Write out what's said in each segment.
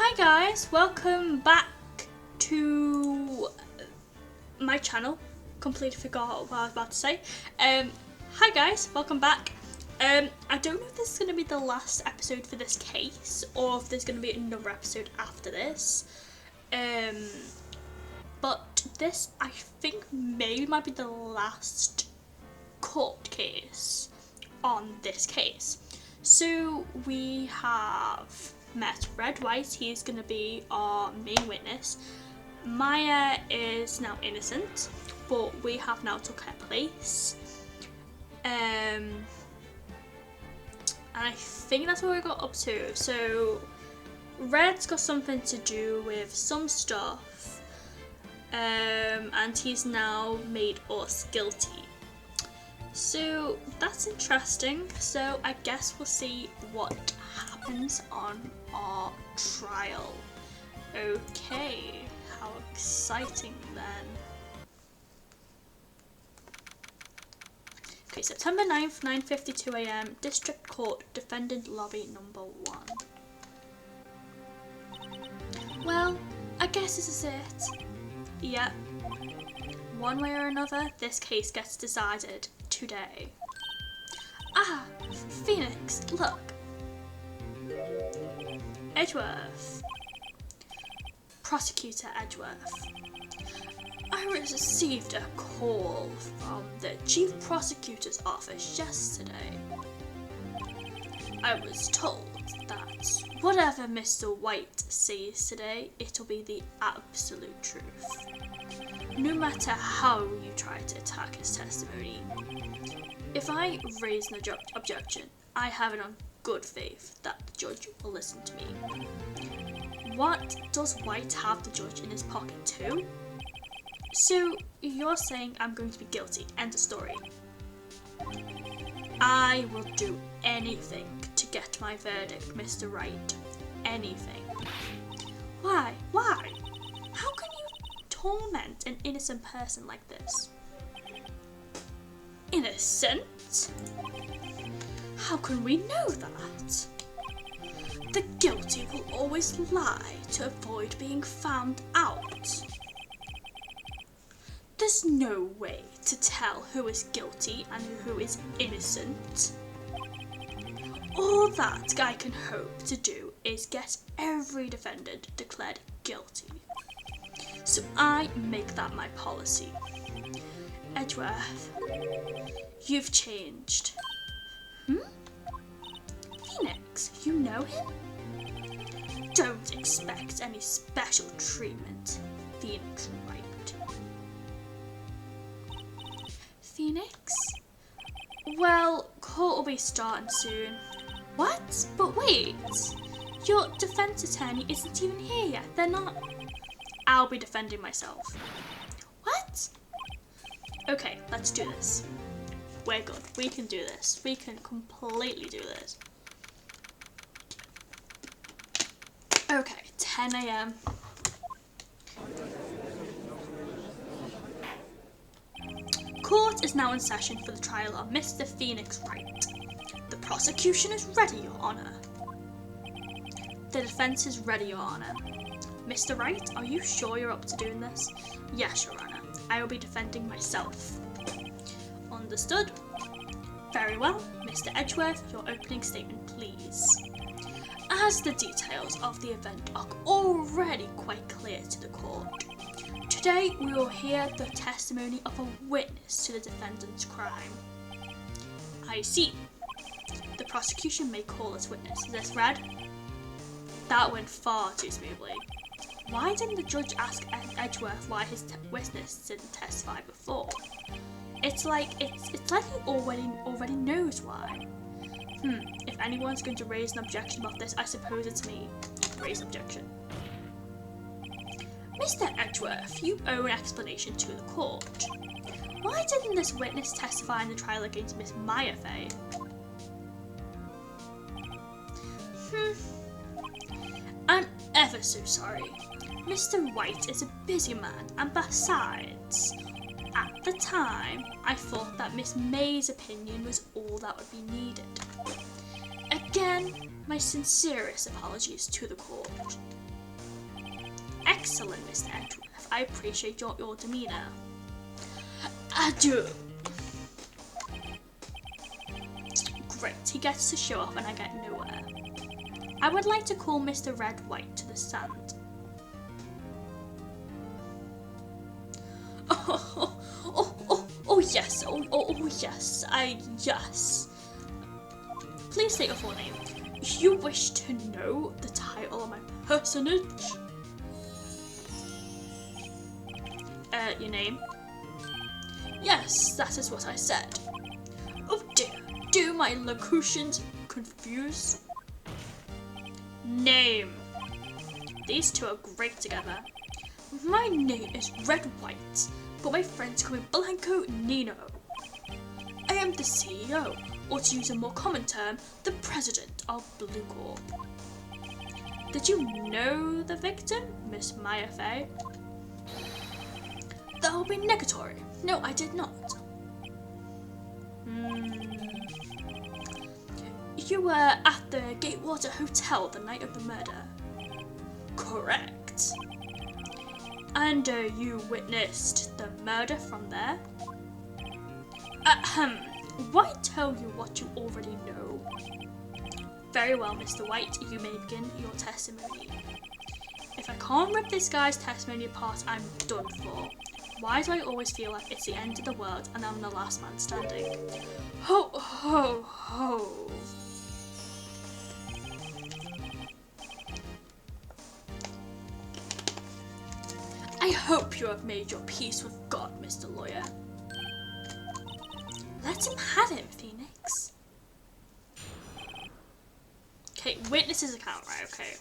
Hi guys, welcome back to my channel. Completely forgot what I was about to say. Hi guys, welcome back. I don't know if this is going to be the last episode for this case or if there's going to be another episode after this. But this I think maybe might be the last court case on this case. So we have met Red White, he's going to be our main witness. Mia is now innocent, but we have now took her place. And I think that's what we got up to. So Red's got something to do with some stuff, and he's now made us guilty. So that's interesting. So I guess we'll see what happens on our trial. Okay, how exciting then. Okay, September 9th, 9:52 AM, District Court, Defendant Lobby number 1. Well, I guess this is it. Yep. One way or another, this case gets decided today. Ah, Phoenix, look. Edgeworth. Prosecutor Edgeworth. I received a call from the Chief Prosecutor's office yesterday. I was told that whatever Mr. White says today, it'll be the absolute truth. No matter how you try to attack his testimony. If I raise an objection, I have it on good faith that the judge will listen to me. What, does White have the judge in his pocket too? So, you're saying I'm going to be guilty, end of story. I will do anything to get my verdict, Mr. Wright. Anything. Why? Why? How can you torment an innocent person like this? Innocent? How can we know that? The guilty will always lie to avoid being found out. There's no way to tell who is guilty and who is innocent. All that guy can hope to do is get every defendant declared guilty. So I make that my policy. Edgeworth, you've changed. Phoenix, you know him? Don't expect any special treatment, Phoenix Wright. Phoenix? Well, court will be starting soon. What? But wait, your defense attorney isn't even here yet. They're not. I'll be defending myself. What? Okay, let's do this. We're good. We can do this. We can completely do this. Okay, 10 AM. Court is now in session for the trial of Mr. Phoenix Wright. The prosecution is ready, Your Honour. The defence is ready, Your Honour. Mr. Wright, are you sure you're up to doing this? Yes, Your Honour. I will be defending myself. Understood. Very well. Mr. Edgeworth, your opening statement, please. As the details of the event are already quite clear to the court, today we will hear the testimony of a witness to the defendant's crime. I see. The prosecution may call this witness. Is this Red? That went far too smoothly. Why didn't the judge ask Edgeworth why his witness didn't testify before? It's like he already knows why. If anyone's going to raise an objection about this, I suppose it's me. Raise an objection. Mr. Edgeworth, you owe an explanation to the court. Why didn't this witness testify in the trial against Miss Mia Fey? I'm ever so sorry. Mr. White is a busy man, and besides, at the time, I thought that Miss May's opinion was all that would be needed. Again, my sincerest apologies to the court. Excellent, Mr. Edgeworth. I appreciate your demeanour. Adieu. Great, he gets to show off and I get nowhere. I would like to call Mr. Red White to the stand. Oh yes, yes, yes. Please state your full name. You wish to know the title of my personage? Your name? Yes, that is what I said. Oh dear, do my locutions confuse? Name. These two are great together. My name is Red White, but my friends call me Blanco Nino. I am the CEO, or to use a more common term, the president of Blue Corp. Did you know the victim, Miss Mia Fey? That will be negatory. No, I did not. You were at the Gatewater Hotel the night of the murder. Correct. And you witnessed the murder from there? Why tell you what you already know? Very well, Mr. White, you may begin your testimony. If I can't rip this guy's testimony apart, I'm done for. Why do I always feel like it's the end of the world and I'm the last man standing? Ho, ho, ho. I hope you have made your peace with God, Mr. Lawyer. Let him have him, Phoenix. Okay, witness's account, right, okay.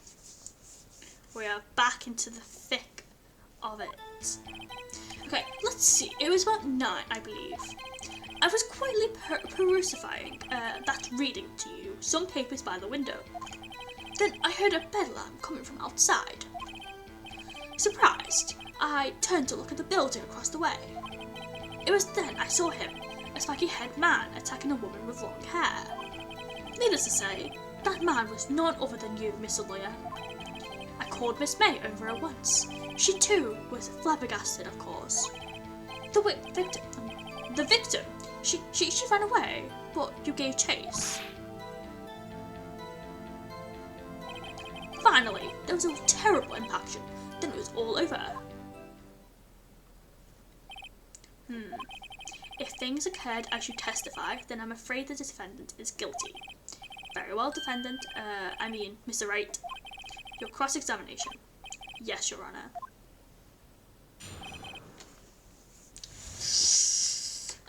We are back into the thick of it. Okay, let's see. It was about 9, I believe. I was quietly perusing that reading to you some papers by the window. Then I heard a bedlam coming from outside. Surprised, I turned to look at the building across the way. It was then I saw him, a spiky-haired man attacking a woman with long hair. Needless to say, that man was none other than you, Mr. Lawyer. I called Miss May over at once. She too was flabbergasted, of course. The victim, she ran away, but you gave chase. Finally, there was a terrible impaction. Then it was all over. If things occurred as you testify, then I'm afraid the defendant is guilty. Very well, defendant. Mr. Wright. Your cross-examination. Yes, Your Honour.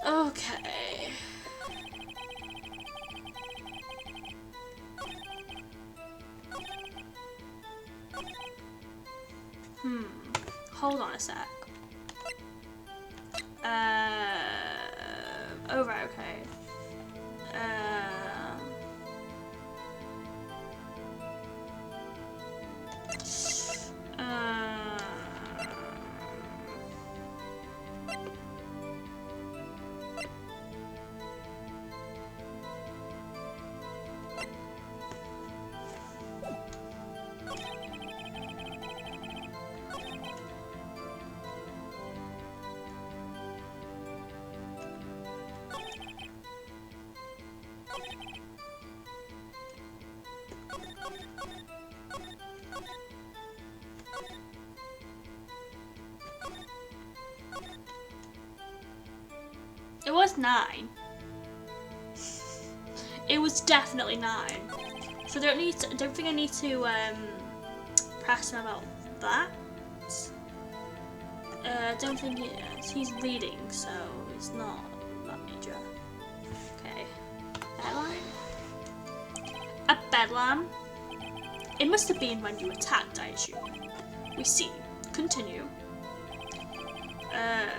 Okay. Hold on a sec. Oh right, okay. It was 9. It was definitely 9. So I don't think I need to press him about that. I don't think it is. He's reading, so it's not that major. Okay. Bedlam? A bedlam? It must have been when you attacked, I assume. We see. Continue. Yeah.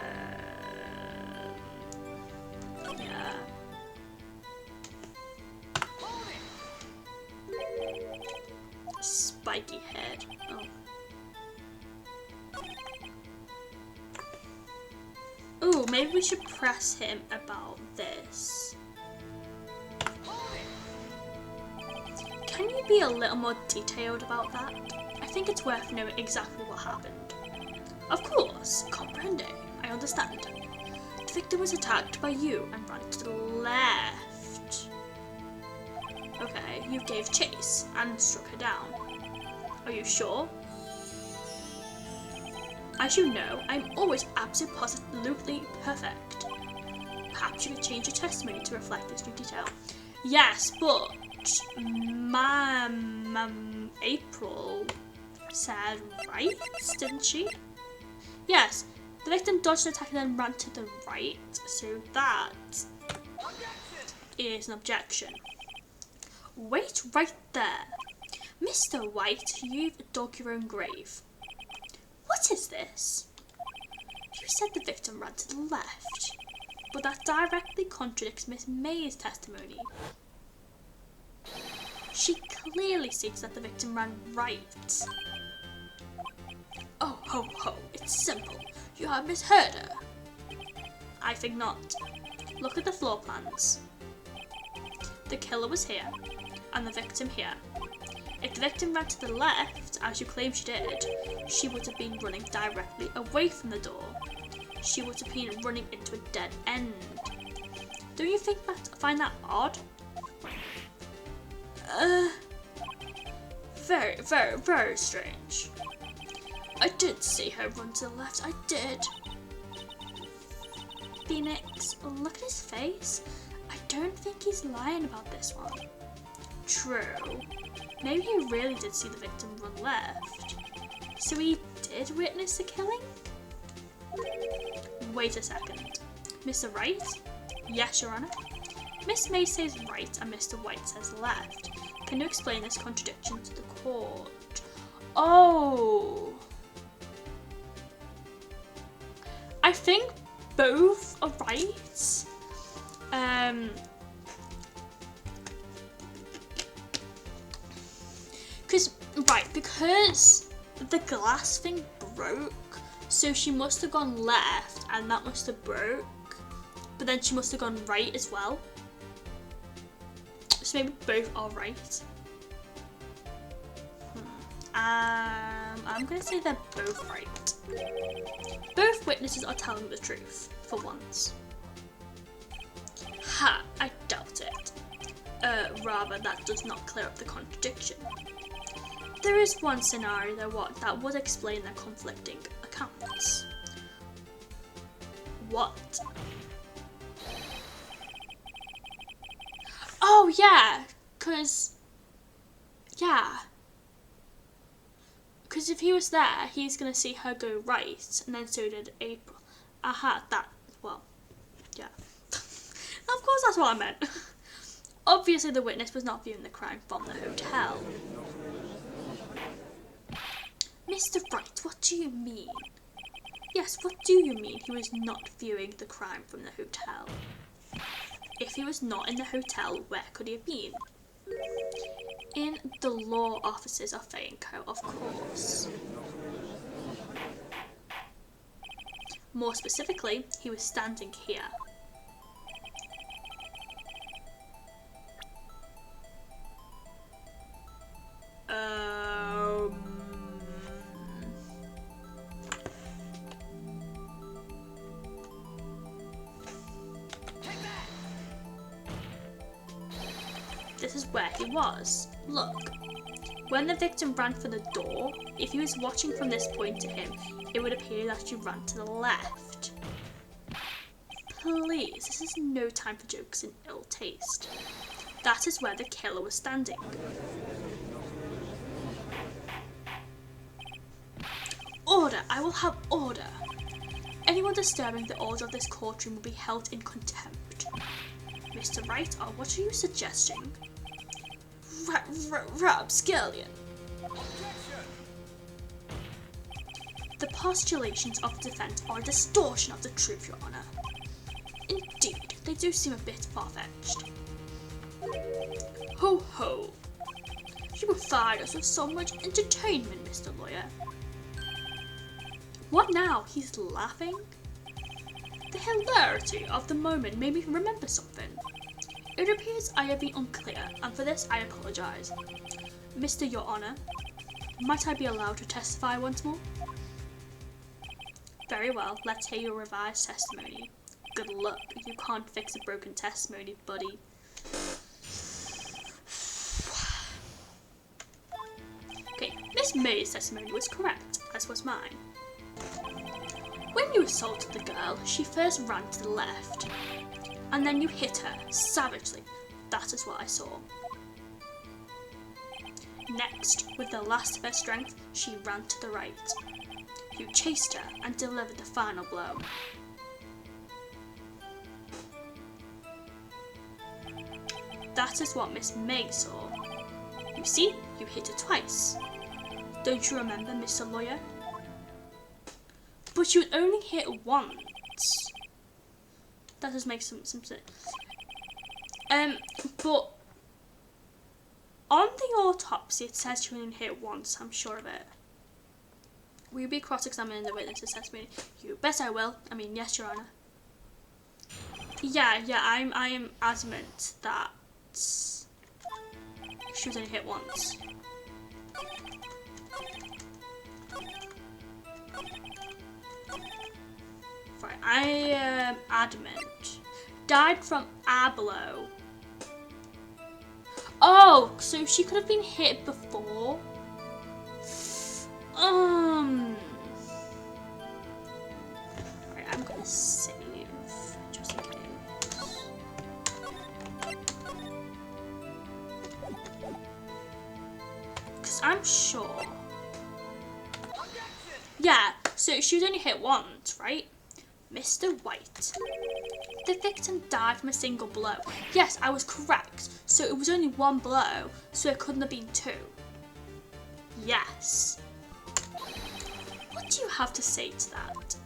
Spiky head. Oh. Ooh, maybe we should press him about this. Can you be a little more detailed about that? I I think it's worth knowing exactly what happened. Of course, comprende. I understand. The victim was attacked by you and ran to the left. Okay, you gave chase and struck her down. Are you sure? As you know, I'm always absolutely perfect. Perhaps you could change your testimony to reflect this new detail. Yes, but April said right, didn't she? Yes, the victim dodged an attack and then ran to the right, so that is an objection. Wait right there. Mr. White, you've dug your own grave. What is this? You said the victim ran to the left, but that directly contradicts Miss May's testimony. She clearly states that the victim ran right. Oh, ho, ho, it's simple. You have misheard her. I think not. Look at the floor plans. The killer was here, and the victim here. If the victim ran to the left, as you claim she did, she would have been running directly away from the door. She would have been running into a dead end. Don't you find that odd? Very, very, very strange. I did see her run to the left, I did. Phoenix, look at his face. I don't think he's lying about this one. True. Maybe he really did see the victim run left. So he did witness the killing? Wait a second. Mr. Wright? Yes, Your Honour. Miss May says right and Mr. White says left. Can you explain this contradiction to the court? Oh. I think both are right. Because the glass thing broke, so she must have gone left and that must have broke, but then she must have gone right as well. So maybe both are right. I'm gonna say they're both right. Both witnesses are telling the truth, for once. Ha, I doubt it. Rather, that does not clear up the contradiction. There is one scenario that would explain their conflicting accounts. What? Oh yeah, because if he was there, he's gonna see her go right, and then so did April. Aha, well, yeah. Of course that's what I meant. Obviously the witness was not viewing the crime from the hotel. Mr. Wright, what do you mean? Yes, what do you mean he was not viewing the crime from the hotel? If he was not in the hotel, where could he have been? In the law offices of Fey & Co, of course. More specifically, he was standing here. This is where he was. Look. When the victim ran for the door, if he was watching from this point to him, it would appear that she ran to the left. Please, this is no time for jokes in ill taste. That is where the killer was standing. Order! I will have order! Anyone disturbing the order of this courtroom will be held in contempt. Mr. Wright, what are you suggesting? Rapscallion. The postulations of the defence are a distortion of the truth, Your Honour. Indeed, they do seem a bit far-fetched. Ho ho! You provide us with so much entertainment, Mr. Lawyer. What now? He's laughing? The hilarity of the moment made me remember something. It appears I have been unclear, and for this I apologise. Mr. Your Honour, Might I be allowed to testify once more? Very well, let's hear your revised testimony. Good luck, you can't fix a broken testimony, buddy. Okay, Miss May's testimony was correct, as was mine. When you assaulted the girl, she first ran to the left, and then you hit her savagely. That is what I saw. Next, with the last of her strength, she ran to the right. You chased her and delivered the final blow. That is what Miss May saw. You see, you hit her twice. Don't you remember, Mr. Lawyer? But you would only hit once. That does make some sense. But on the autopsy it says you only hit once, I'm sure of it. Will you be cross-examining the witness's testimony? You bet I will. I mean, yes, Your Honour. Yeah, I am adamant that she was only hit once. Right, I am adamant. Died from a blow. Oh, so she could have been hit before? Right, I'm gonna save just in case. Because I'm sure. Yeah, so she was only hit once, right? Mr. White. The victim died from a single blow. Yes, I was correct. So it was only one blow, so it couldn't have been two. Yes. What do you have to say to that?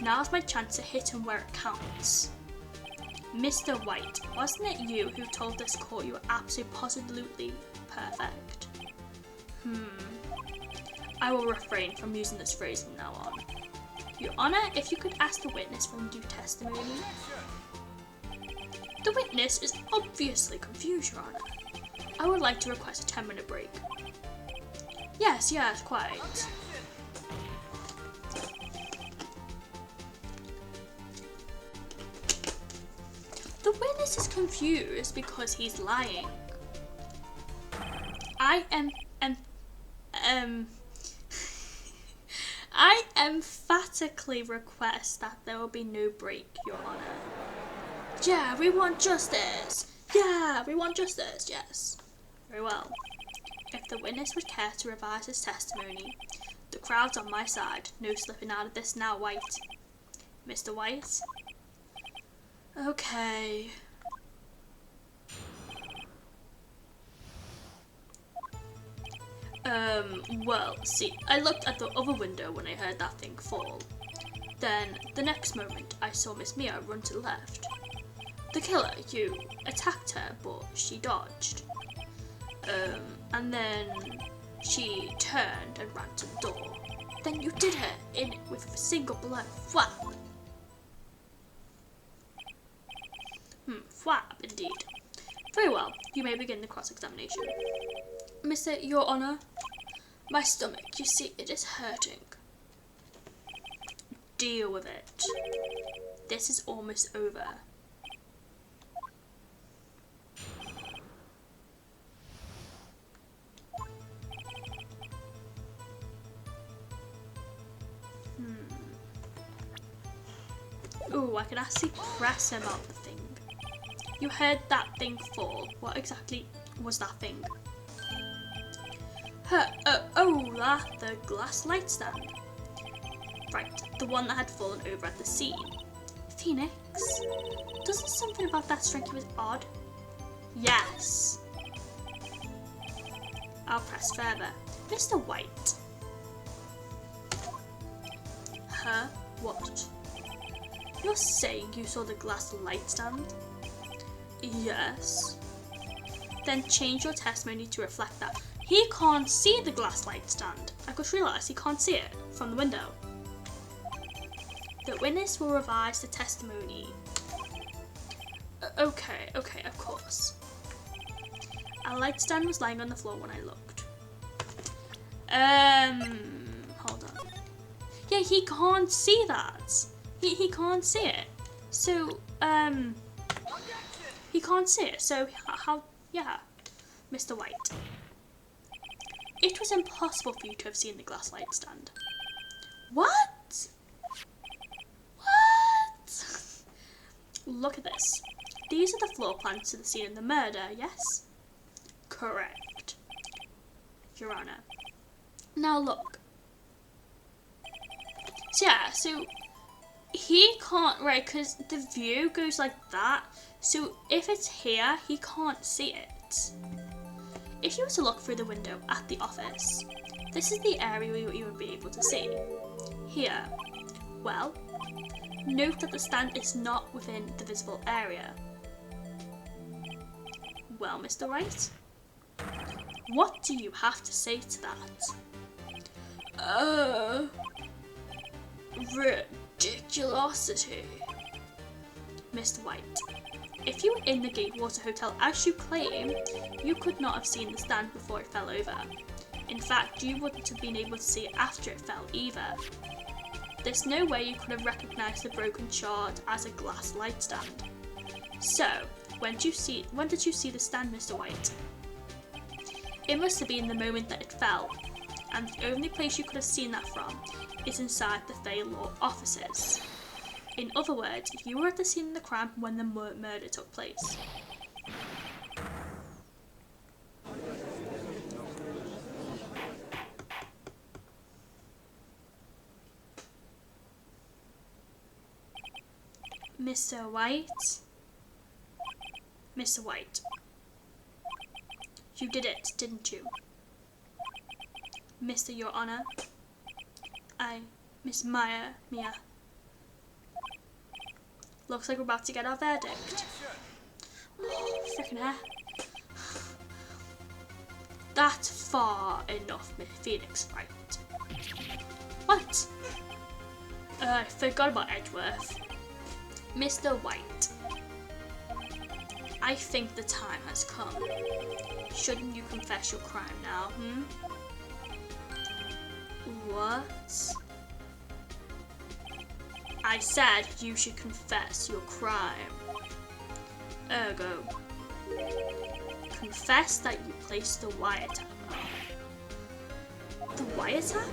Now's my chance to hit him where it counts. Mr. White, wasn't it you who told this court you were absolutely positively perfect? I will refrain from using this phrase from now on. Your Honour, if you could ask the witness for due testimony. The witness is obviously confused, Your Honour. I would like to request a 10-minute break. Yes, quite. The witness is confused because he's lying. I emphatically request that there will be no break, Your Honour. Yeah, we want justice. Yeah, we want justice, yes. Very well. If the witness would care to revise his testimony, the crowd's on my side. No slipping out of this now, White. Mr. White? Okay. Well, see, I looked at the other window when I heard that thing fall. Then, the next moment, I saw Miss Mia run to the left. The killer, you, attacked her, but she dodged. And then she turned and ran to the door. Then you did her in with a single blow. Whap! Whap, indeed. Very well, you may begin the cross-examination. Your Honour, my stomach, you see, it is hurting. Deal with it. This is almost over. Ooh, I can actually press him out the thing. You heard that thing fall. What exactly was that thing? The glass light stand. Right, the one that had fallen over at the scene. Phoenix, doesn't something about that strike you as odd? Yes. I'll press further. Mr. White. Huh? What? You're saying you saw the glass light stand? Yes. Then change your testimony to reflect that. He can't see the glass light stand. I just realised he can't see it from the window. The witness will revise the testimony. Okay, of course. A light stand was lying on the floor when I looked. Hold on. Yeah, he can't see that. He can't see it. So, he can't see it. So, how, yeah, Mr. White. It was impossible for you to have seen the glass light stand. What? What? Look at this. These are the floor plans to the scene of the murder, yes? Correct, Your Honour. Now look. So yeah, so he can't, right, because the view goes like that. So if it's here, he can't see it. If you were to look through the window at the office, this is the area you would be able to see. Here, well, note that the stand is not within the visible area. Well, Mr. Wright, what do you have to say to that? Ridiculosity. Mr. White, if you were in the Gatewater Hotel as you claim, you could not have seen the stand before it fell over. In fact, you wouldn't have been able to see it after it fell either. There's no way you could have recognised the broken shard as a glass light stand. So, when did you see the stand, Mr. White? It must have been the moment that it fell, and the only place you could have seen that from is inside the Fey Law offices. In other words, you were at the scene of the crime when the murder took place. Mr. White? Mr. White, you did it, didn't you? Mr. Your Honour, Miss Mia. Looks like we're about to get our verdict. Oh, frickin' hell. That's far enough, Miss Phoenix, right? What? I forgot about Edgeworth. Mr. White, I think the time has come. Shouldn't you confess your crime now, What? I said you should confess your crime. Ergo, confess that you placed the wiretap. The wiretap?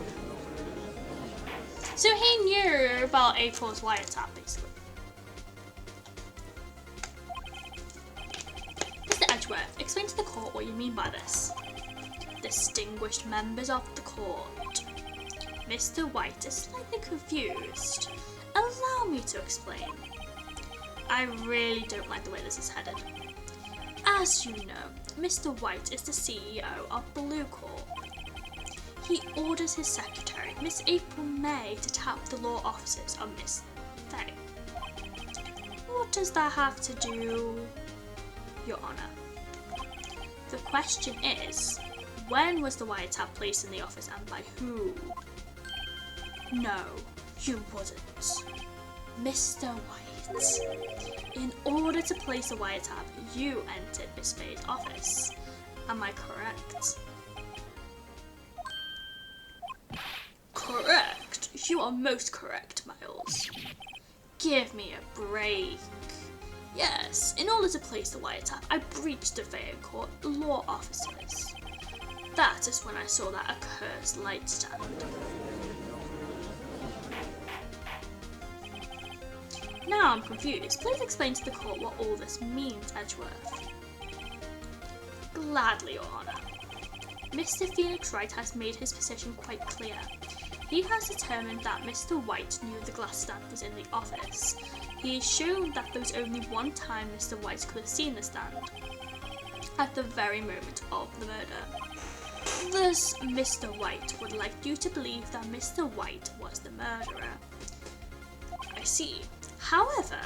So he knew about April's wiretap, basically. Mr. Edgeworth, explain to the court what you mean by this. Distinguished members of the court. Mr. White is slightly confused. Allow me to explain. I really don't like the way this is headed. As you know, Mr. White is the CEO of Blue Corp. He orders his secretary, Miss April May, to tap the law offices of Miss Fey. What does that have to do, Your Honour? The question is, when was the wiretap placed in the office and by who? No, you wouldn't. Mr. White, in order to place a wiretap, you entered Miss Fey's office. Am I correct? Correct. You are most correct, Miles. Give me a break. Yes, in order to place the wiretap, I breached the Fey Court law offices. That is when I saw that accursed light stand. Now I'm confused. Please explain to the court what all this means, Edgeworth. Gladly, Your Honour. Mr. Phoenix Wright has made his position quite clear. He has determined that Mr. White knew the glass stand was in the office. He has shown that there was only one time Mr. White could have seen the stand. At the very moment of the murder. Thus, Mr. White would like you to believe that Mr. White was the murderer. I see. However,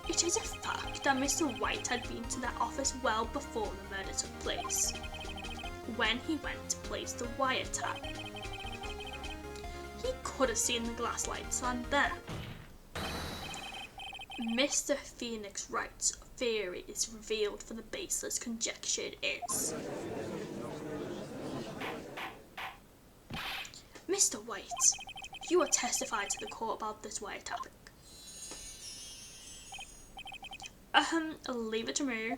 it is a fact that Mr. White had been to that office well before the murder took place, when he went to place the wiretap. He could have seen the glass light stand then. Mr. Phoenix Wright theory is revealed for the baseless conjecture it is. Mr. White, you are testifying to the court about this wiretapping. Leave it to me.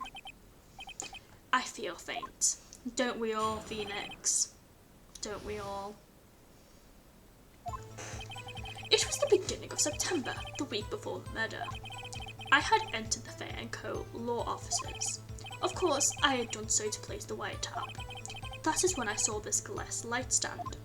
I feel faint. Don't we all, Phoenix? Don't we all? It was the beginning of September, the week before the murder. I had entered the Fey & Co. law offices. Of course, I had done so to place the wiretap. That is when I saw this glass light stand.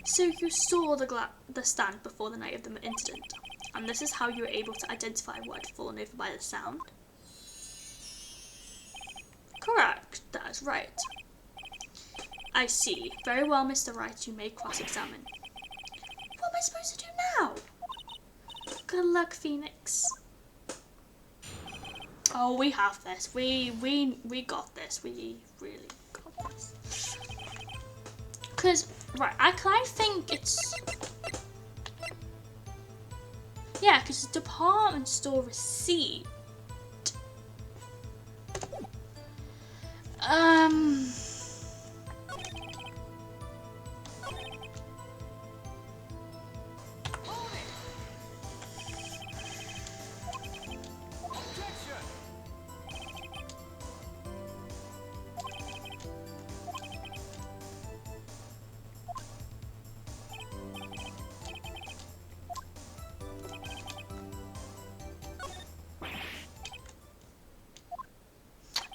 So you saw the stand before the night of the incident, and this is how you were able to identify what had fallen over by the sound? Correct, that is right. I see. Very well, Mr. Wright, you may cross-examine. What am I supposed to do now? Good luck, Phoenix. Oh, we have this. We got this. We really got this. Because, right, I think it's... Yeah, because it's a department store receipt.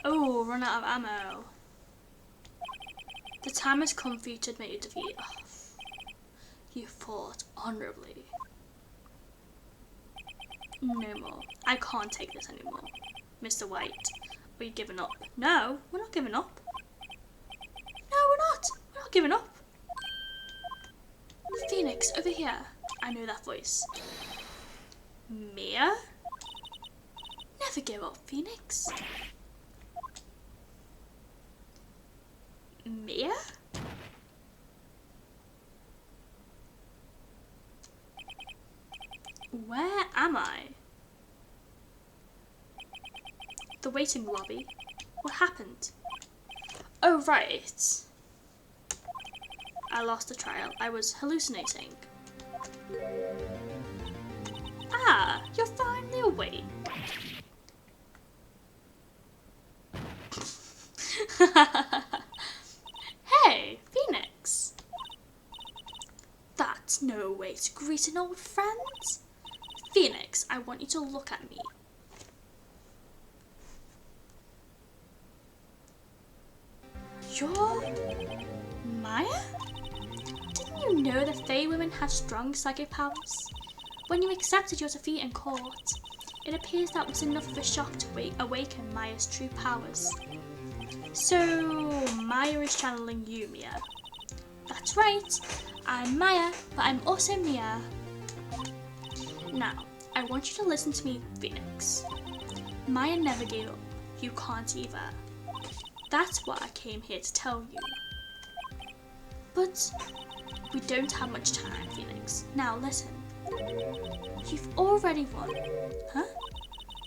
Oh, run out of ammo. The time has come for you to admit your defeat. Oh, you fought honorably. No more. I can't take this anymore. Mr. White, are you giving up? No, we're not giving up. No, we're not. We're not giving up. Phoenix, over here. I know that voice. Mia? Never give up, Phoenix. Mia? Where am I? The waiting lobby? What happened? Oh, right. I lost the trial. I was hallucinating. Ah, you're finally awake. Hey, Phoenix. That's no way to greet an old friend. Phoenix, I want you to look at me. You're Maya? Didn't you know the Fey women have strong psychic powers? When you accepted your defeat in court, it appears that was enough of a shock to awaken Maya's true powers. So, Maya is channeling you, Mia. That's right. I'm Maya, but I'm also Mia. Now, I want you to listen to me, Phoenix. Maya never gave up. You can't either. That's what I came here to tell you. But we don't have much time, Phoenix. Now listen. You've already won. Huh?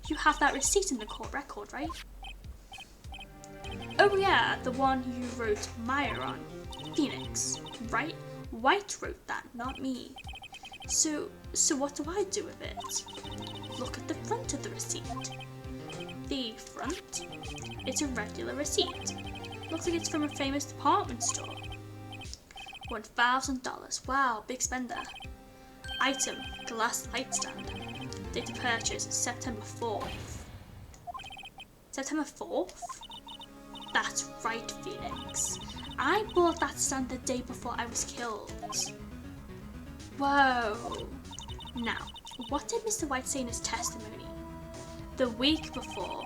You have that receipt in the court record, right? Oh yeah, the one you wrote Maya on. Phoenix, right? White wrote that, not me. So what do I do with it? Look at the front of the receipt. The front? It's a regular receipt. Looks like it's from a famous department store. $1,000. Wow, big spender. Item, glass light stand. Date of purchase, September 4th. September 4th? That's right, Phoenix. I bought that stand the day before I was killed. Whoa. Now, what did Mr. White say in his testimony? The week before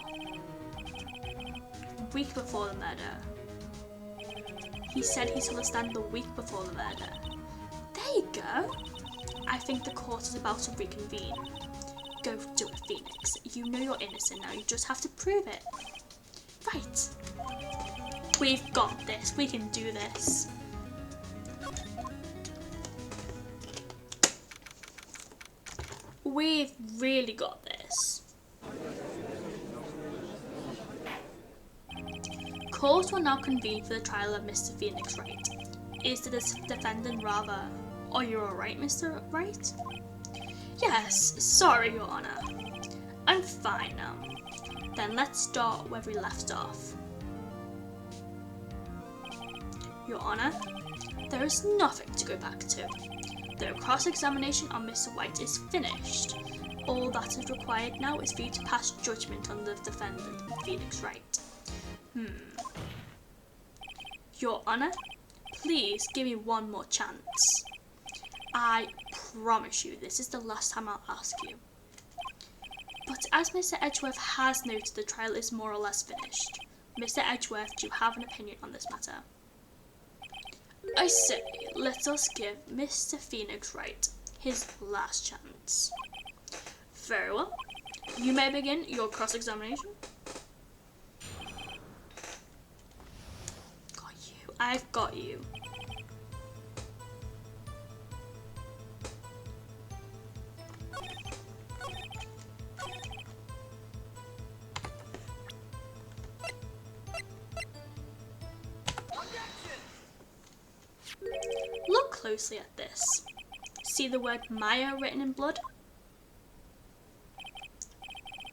the murder. He said he saw the stand the week before the murder. There you go. I think the court is about to reconvene. Go do it, Phoenix. You know you're innocent now, you just have to prove it. Right. We've got this. We can do this. We've really got this. Court will now convene for the trial of Mr. Phoenix Wright. Is the defendant rather... Are you alright, Mr. Wright? Yes, sorry, Your Honour. I'm fine now. Then let's start where we left off. Your Honour, there is nothing to go back to. The cross-examination on Mr. White is finished. All that is required now is for you to pass judgment on the defendant, Phoenix Wright. Your Honour, please give me one more chance. I promise you this is the last time I'll ask you. But as Mr. Edgeworth has noted, the trial is more or less finished. Mr. Edgeworth, do you have an opinion on this matter? I say, let us give Mr. Phoenix Wright his last chance. Very well. You may begin your cross-examination. Got you. I've got you. Look closely at this. See the word Maya written in blood?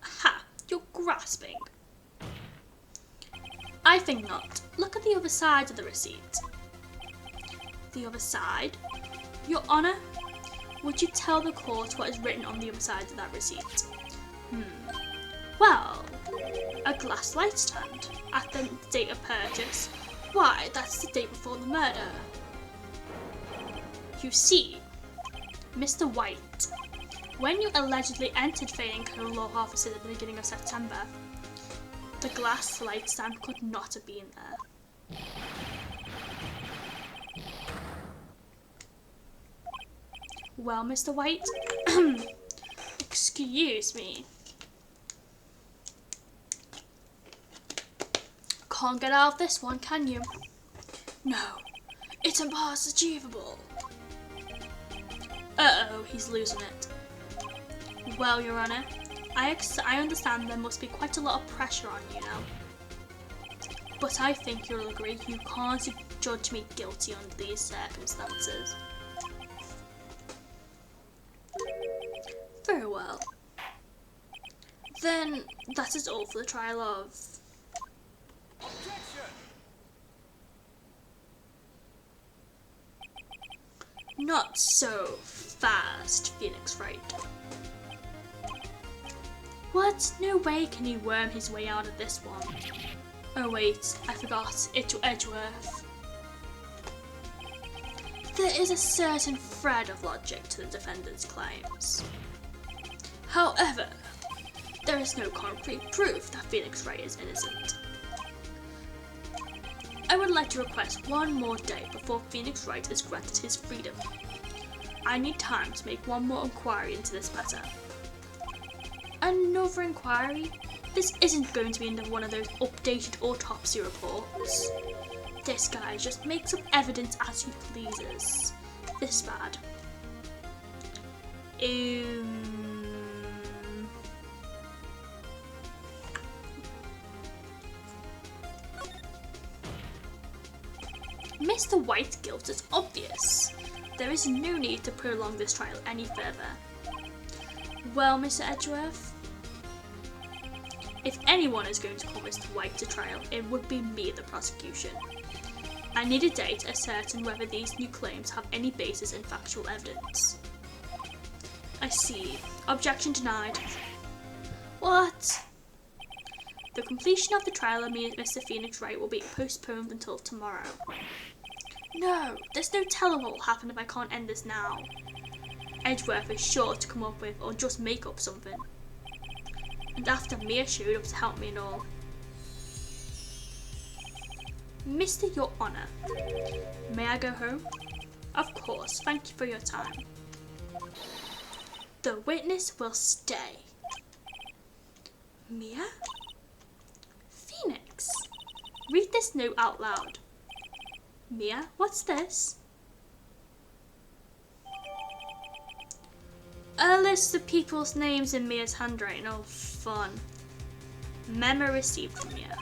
Ha! You're grasping. I think not. Look at the other side of the receipt. The other side? Your Honour, would you tell the court what is written on the other side of that receipt? Well, a glass light stand at the date of purchase. Why, that's the date before the murder. You see, Mr. White, when you allegedly entered Fey & Co. law offices at the beginning of September, the glass light stand could not have been there. Well, Mr. White, excuse me. Can't get out of this one, can you? No, it's impossible achievable. Uh-oh, he's losing it. Well, Your Honour, I understand there must be quite a lot of pressure on you now. But I think you'll agree you can't judge me guilty under these circumstances. Very well. Then that is all for the trial of... Not so fast, Phoenix Wright. What? No way can he worm his way out of this one. Oh wait, I forgot. It's Edgeworth. There is a certain thread of logic to the defendant's claims. However, there is no concrete proof that Phoenix Wright is innocent. I would like to request one more day before Phoenix Wright is granted his freedom. I need time to make one more inquiry into this matter. Another inquiry? This isn't going to be into one of those updated autopsy reports. This guy just makes up evidence as he pleases. This bad. Mr. White's guilt is obvious. There is no need to prolong this trial any further. Well, Mr. Edgeworth, if anyone is going to call Mr. White to trial, it would be me, the prosecution. I need a day to ascertain whether these new claims have any basis in factual evidence. I see. Objection denied. What? The completion of the trial of Mr. Phoenix Wright will be postponed until tomorrow. No, there's no telling what will happen if I can't end this now. Edgeworth is sure to come up with or just make up something. And after Mia showed up to help me and all. Mr. Your Honour, may I go home? Of course, thank you for your time. The witness will stay. Mia? Phoenix, read this note out loud. Mia, what's this? A list of people's names in Mia's handwriting. Oh, fun. Memo received from Mia.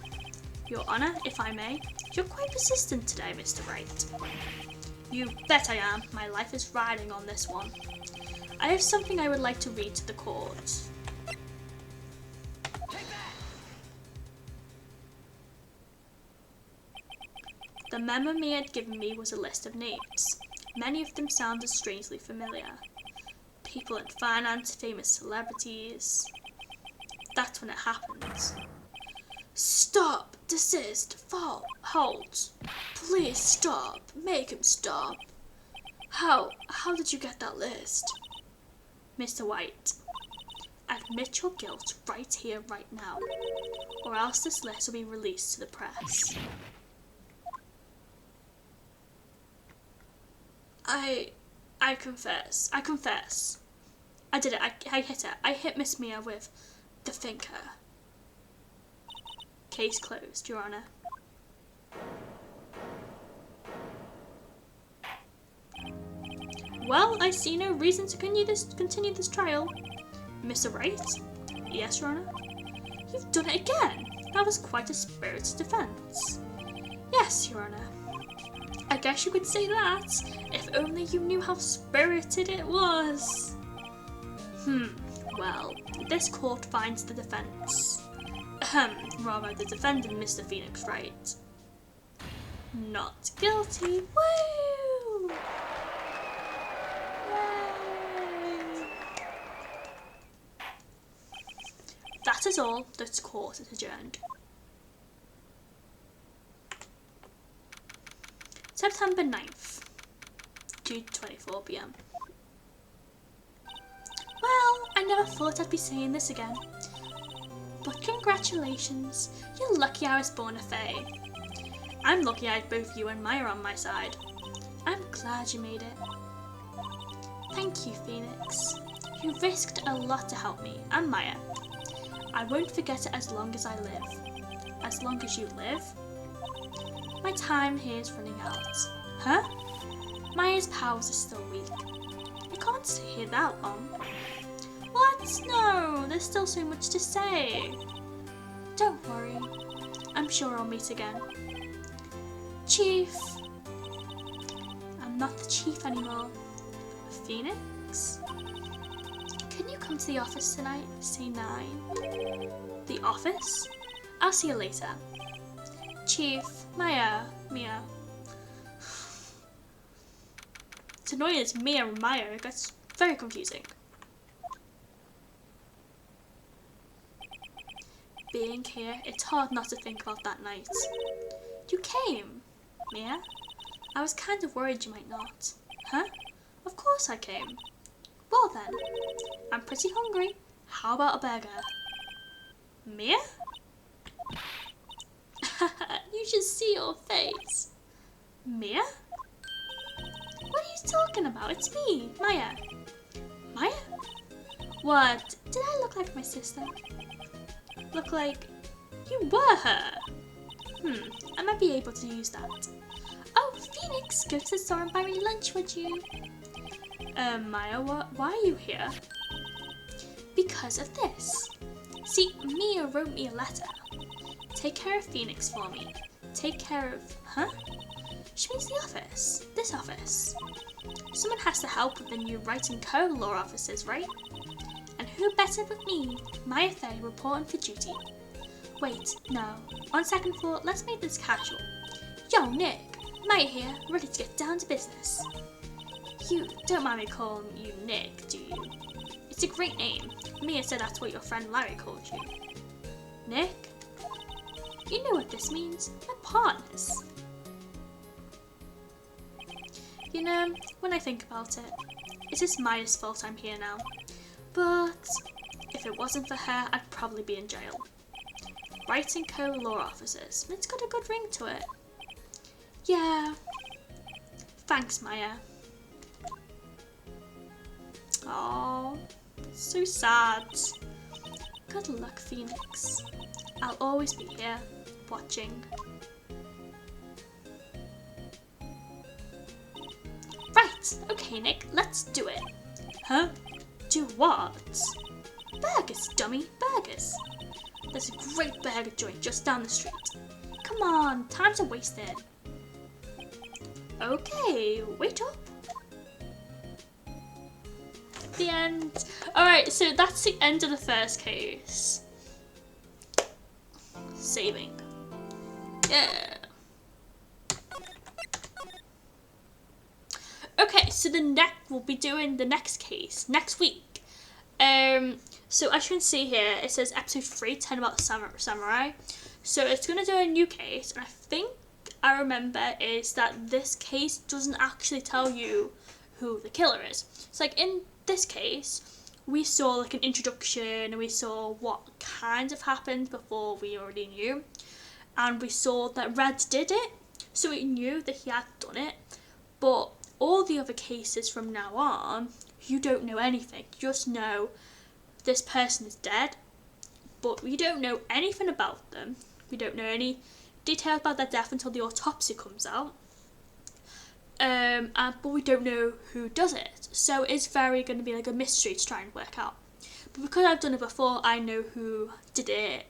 Your Honour, if I may, you're quite persistent today, Mr. Wright. You bet I am. My life is riding on this one. I have something I would like to read to the court. The memo Mia had given me was a list of names. Many of them sounded strangely familiar. People in finance, famous celebrities. That's when it happens. Stop! Desist! Halt! Please stop! Make him stop! How did you get that list? Mr. White, admit your guilt right here, right now, or else this list will be released to the press. I confess. I did it. I hit it. I hit Miss Mia with the thinker. Case closed, Your Honour. Well, I see no reason to continue this trial. Mr. Wright? Yes, Your Honour? You've done it again! That was quite a spirited defence. Yes, Your Honour. I guess you could say that, if only you knew how spirited it was. Well, this court finds the defence. Rather the defendant, Mr. Phoenix Wright. Not guilty. Woo! Yay! That is all. This court is adjourned. September 9th, 2:24 p.m. Well, I never thought I'd be saying this again. But congratulations, you're lucky I was born a Fey. I'm lucky I had both you and Maya on my side. I'm glad you made it. Thank you, Phoenix. You risked a lot to help me, and Maya. I won't forget it as long as I live. As long as you live? My time here is running out. Huh? Maya's powers are still weak. I can't stay here that long. What? No, there's still so much to say. Don't worry. I'm sure I'll meet again. Chief. I'm not the chief anymore. Phoenix? Can you come to the office tonight? Say 9. The office? I'll see you later. Chief, Mia. It's annoying as Mia and Maya. It gets very confusing. Being here, it's hard not to think about that night. You came, Mia. I was kind of worried you might not. Huh? Of course I came. Well then, I'm pretty hungry. How about a burger? Mia? You should see your face. Mia? What are you talking about? It's me, Maya. Maya? What? Did I look like my sister? Look like you were her? I might be able to use that. Oh, Phoenix, go to the store and buy me lunch, would you? Maya, why are you here? Because of this. See, Mia wrote me a letter. Take care of Phoenix for me. Take care of... Huh? She means the office. This office. Someone has to help with the new Wright & Co. law offices, right? And who better but me, Mia Fey, reporting for duty. Wait, no. On second thought, let's make this casual. Yo, Nick. Maya here, ready to get down to business. You don't mind me calling you Nick, do you? It's a great name. Mia said that's what your friend Larry called you. Nick? You know what this means. We're partners. You know, when I think about it, it's just Maya's fault I'm here now. But if it wasn't for her, I'd probably be in jail. Wright & Co. law officers. It's got a good ring to it. Yeah. Thanks, Maya. Oh, so sad. Good luck, Phoenix. I'll always be here, watching. Right, okay, Nick, let's do it. Huh? Do what? Burgers, dummy, burgers. There's a great burger joint just down the street. Come on, time's a wasted. Okay, wait up. The end. Alright, so that's the end of the first case. Saving. Yeah. Okay, so we'll be doing the next case next week. So as you can see here, it says episode 3, 10 about the samurai. So it's going to do a new case, and I think I remember is that this case doesn't actually tell you who the killer is. It's like in this case, we saw like an introduction, and we saw what kind of happened before we already knew. And we saw that Red did it, so we knew that he had done it. But all the other cases from now on, you don't know anything. You just know this person is dead, but we don't know anything about them. We don't know any details about their death until the autopsy comes out. But we don't know who does it. So it's very going to be like a mystery to try and work out. But because I've done it before, I know who did it.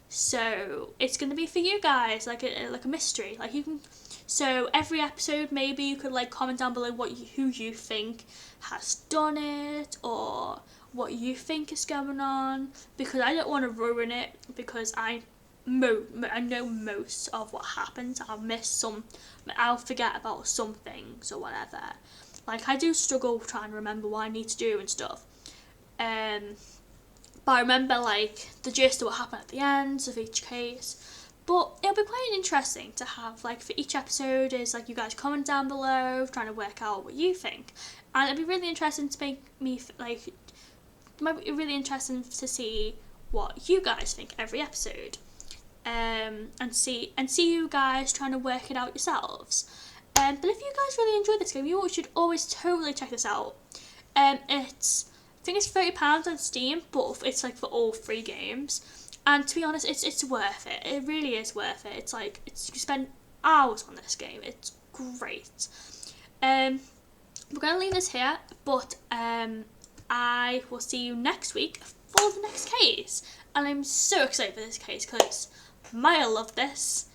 So it's going to be for you guys, like a mystery. Like you can. So every episode, maybe you could like comment down below who you think has done it, or what you think is going on, because I don't want to ruin it, because I know most of what happens. I'll miss some, I'll forget about some things or whatever. Like I do struggle trying to remember what I need to do and stuff. But I remember like the gist of what happened at the end of each case. But it'll be quite interesting to have, like, for each episode is, like, you guys comment down below, trying to work out what you think. And it'll be really interesting to make me, like, it might be really interesting to see what you guys think every episode. And see you guys trying to work it out yourselves. But if you guys really enjoy this game, you should always totally check this out. I think it's £30 on Steam, but it's, like, for all 3 games. And to be honest, it's worth it. It really is worth it. It's like you spend hours on this game. It's great. We're gonna leave this here, but I will see you next week for the next case. And I'm so excited for this case because Maya loved this,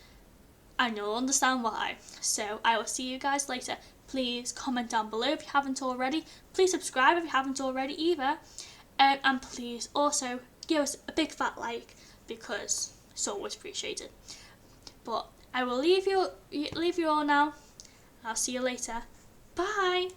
and you'll understand why. So I will see you guys later. Please comment down below if you haven't already. Please subscribe if you haven't already either. And please also give us a big fat like, because it's always appreciated. But I will leave you all now. I'll see you later. Bye.